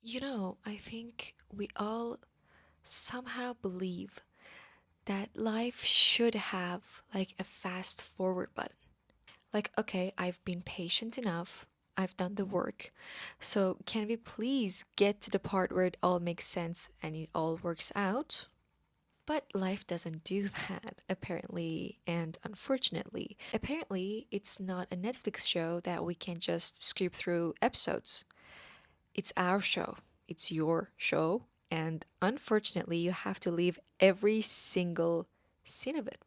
I think we all somehow believe that life should have like a fast forward button. Like, okay, I've been patient enough, I've done the work, so can we please get to the part where it all makes sense and it all works out? But life doesn't do that, apparently, and unfortunately. Apparently, it's not a Netflix show that we can just skip through episodes. It's our show, it's your show, and unfortunately, you have to live every single scene of it.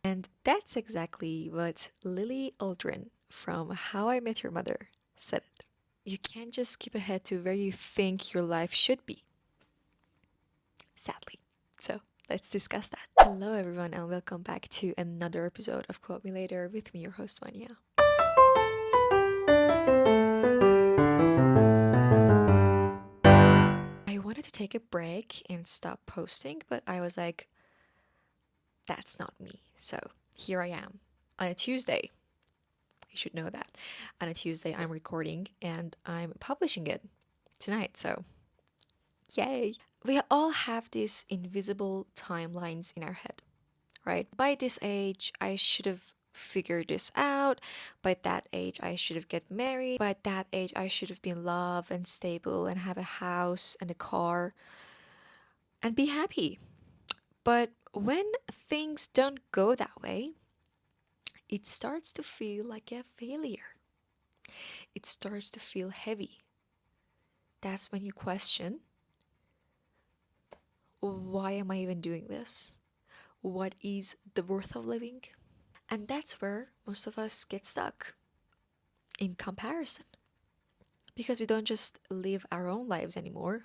And that's exactly what Lily Aldrin from How I Met Your Mother said it. You can't just skip ahead to where you think your life should be, sadly. So let's discuss that. Hello, everyone, and welcome back to another episode of Quote Me Later with me, your host, Mania. I wanted to take a break and stop posting, but I was like, that's not me. So here I am on a Tuesday. You should know that. On a Tuesday, I'm recording and I'm publishing it tonight. So, yay! We all have these invisible timelines in our head, right? By this age, I should have figured this out. By that age, I should have get married. By that age, I should have been loved and stable and have a house and a car and be happy. But when things don't go that way, it starts to feel like a failure. It starts to feel heavy. That's when you question, why am I even doing this? What is the worth of living? And that's where most of us get stuck in comparison. Because we don't just live our own lives anymore,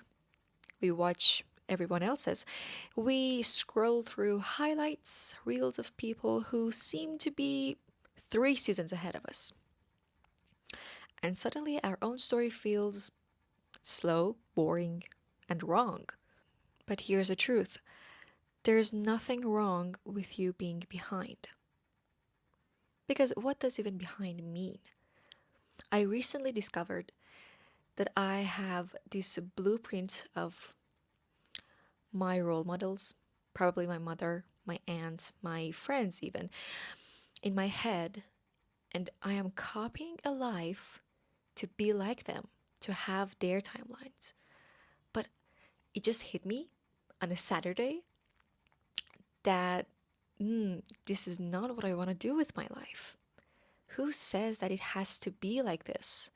we watch everyone else's. We scroll through highlights, reels of people who seem to be 3 seasons ahead of us. And suddenly our own story feels slow, boring, and wrong. But here's the truth, there's nothing wrong with you being behind. Because what does even behind mean? I recently discovered that I have this blueprint of my role models, probably my mother, my aunt, my friends, even in my head, and I am copying a life to be like them, to have their timelines. But it just hit me on a Saturday that this is not what I want to do with my life. Who says that it has to be like this?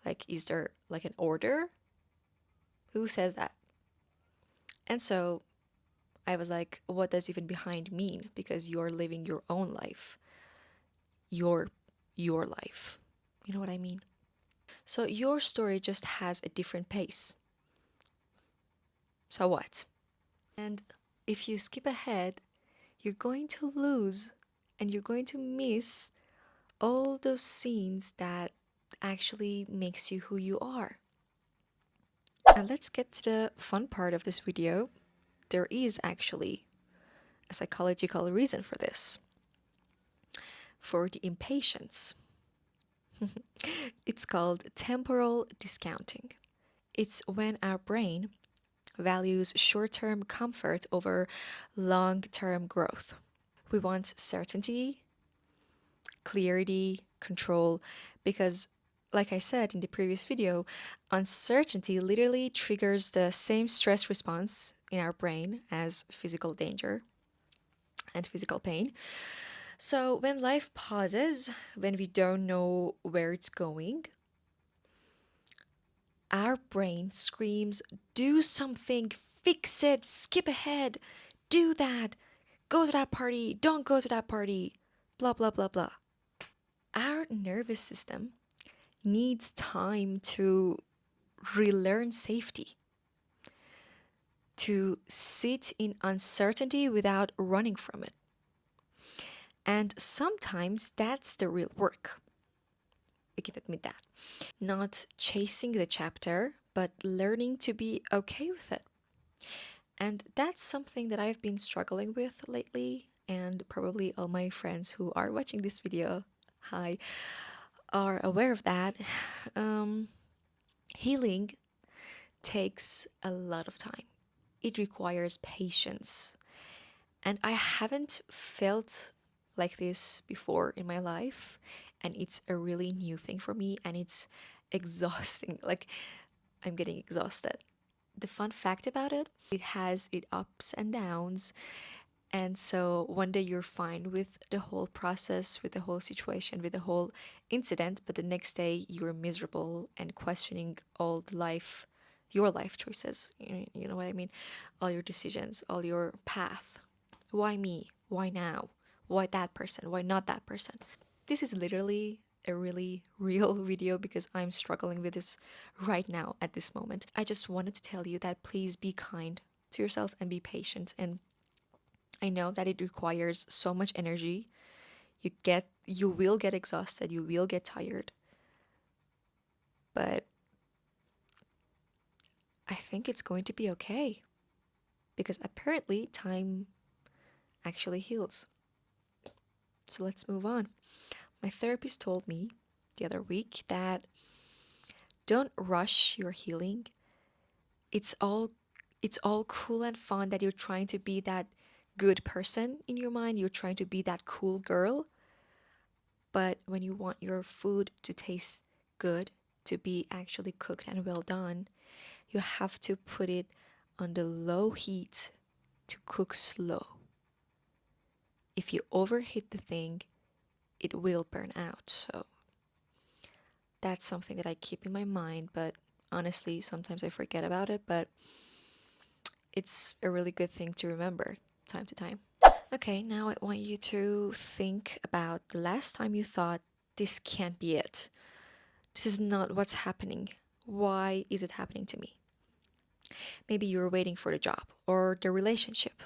Like, is there like an order? Who says that? And so I was like, what does even behind mean? Because you're living your own life, your your life. You know what I mean? So your story just has a different pace. So what? And if you skip ahead, you're going to lose and you're going to miss all those scenes that actually makes you who you are. And let's get to the fun part of this video. There is actually a psychological reason for this, for the impatience. It's called temporal discounting. It's when our brain values short term comfort over long term growth. We want certainty, clarity, control, because, like I said in the previous video, uncertainty literally triggers the same stress response in our brain as physical danger and physical pain. So, when life pauses, when we don't know where it's going, our brain screams, do something, fix it, skip ahead, do that, go to that party, don't go to that party, blah, blah, blah, blah. Our nervous system needs time to relearn safety, to sit in uncertainty without running from it. And sometimes that's the real work. We can admit that. Not chasing the chapter, but learning to be okay with it. And that's something that I've been struggling with lately, and probably all my friends who are watching this video, hi, are aware of that. Healing takes a lot of time. It requires patience. And I haven't felt like this before in my life. And it's a really new thing for me. And it's exhausting. Like, I'm getting exhausted. The fun fact about it, it has its ups and downs. And so one day you're fine with the whole process, with the whole situation, with the whole incident, but the next day you're miserable and questioning all the life, your life choices. You know what I mean? All your decisions, all your path. Why me? Why now? Why that person? Why not that person? This is literally a really real video because I'm struggling with this right now at this moment. I just wanted to tell you that please be kind to yourself and be patient. And I know that it requires so much energy. You will get exhausted, you will get tired. But I think it's going to be okay because apparently time actually heals. So let's move on. My therapist told me the other week that don't rush your healing. It's all it's all cool and fun that you're trying to be that good person in your mind, you're trying to be that cool girl, but when you want your food to taste good, to be actually cooked and well done, you have to put it on the low heat to cook slow. If you overheat the thing, it will burn out. So that's something that I keep in my mind, but honestly, sometimes I forget about it, but it's a really good thing to remember time to time. Okay, now I want you to think about the last time you thought, this can't be it. This is not what's happening. Why is it happening to me? Maybe you're waiting for the job or the relationship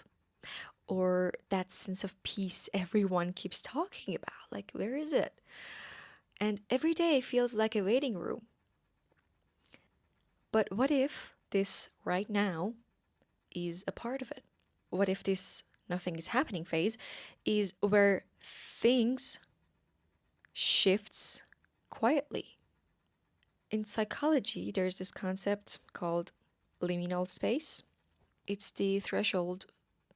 or that sense of peace everyone keeps talking about. Like, where is it? And every day feels like a waiting room. But what if this right now is a part of it? What if this nothing is happening phase is where things shifts quietly? In psychology, there's this concept called liminal space. It's the threshold,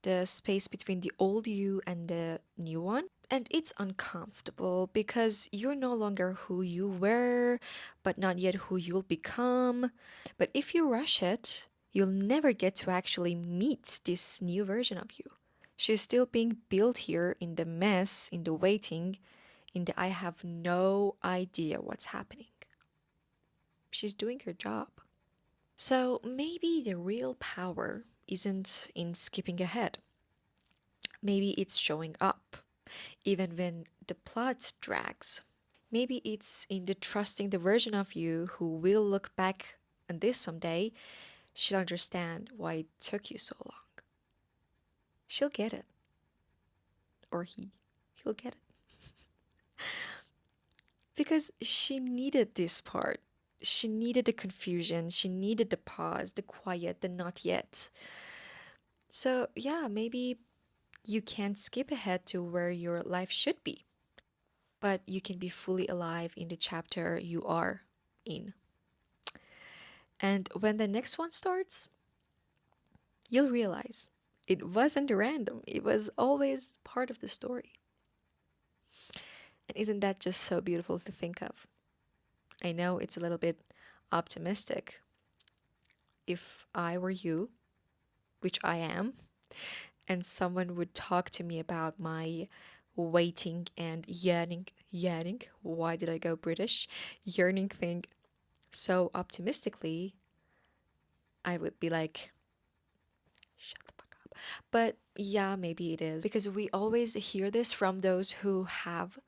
the space between the old you and the new one. And it's uncomfortable because you're no longer who you were, but not yet who you'll become. But if you rush it, you'll never get to actually meet this new version of you. She's still being built here in the mess, in the waiting, in the I have no idea what's happening. She's doing her job. So maybe the real power isn't in skipping ahead. Maybe it's showing up, even when the plot drags. Maybe it's in the trusting the version of you who will look back on this someday. She'll understand why it took you so long. She'll get it. Or he'll get it. Because she needed this part. She needed the confusion. She needed the pause, the quiet, the not yet. So, yeah, maybe you can't skip ahead to where your life should be, but you can be fully alive in the chapter you are in. And when the next one starts, you'll realize it wasn't random, it was always part of the story. And isn't that just so beautiful to think of? I know it's a little bit optimistic. If I were you, which I am, and someone would talk to me about my waiting and yearning, why did I go British? Yearning thing so optimistically, I would be like, shut the fuck up. But yeah, maybe it is because we always hear this from those who have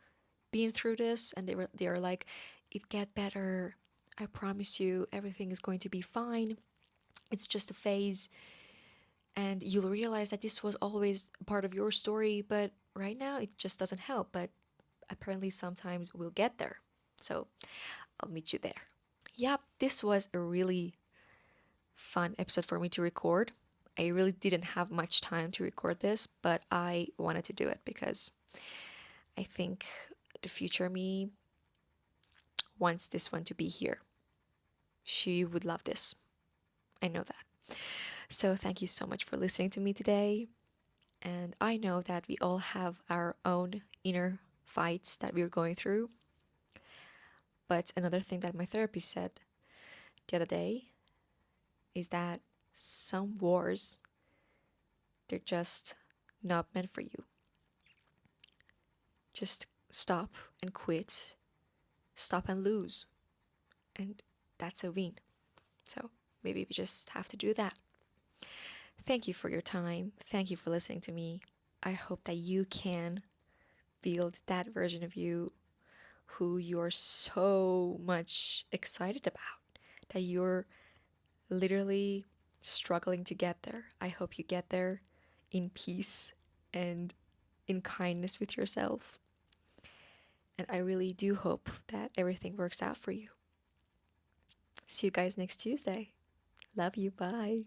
been through this and they're like, it get better. I promise you everything is going to be fine. It's just a phase. And you'll realize that this was always part of your story, but right now it just doesn't help. But apparently sometimes we'll get there. So I'll meet you there. Yep, this was a really fun episode for me to record. I really didn't have much time to record this, but I wanted to do it because I think the future me wants this one to be here. She would love this. I know that. So thank you so much for listening to me today. And I know that we all have our own inner fights that we're going through. But another thing that my therapist said the other day is that some wars, they're just not meant for you. Just stop and quit, stop and lose, and that's a win. So maybe we just have to do that. Thank you for your time. Thank you for listening to me. I hope that you can build that version of you who you're so much excited about, that you're literally struggling to get there. I hope you get there in peace and in kindness with yourself. And I really do hope that everything works out for you. See you guys next Tuesday. Love you. Bye.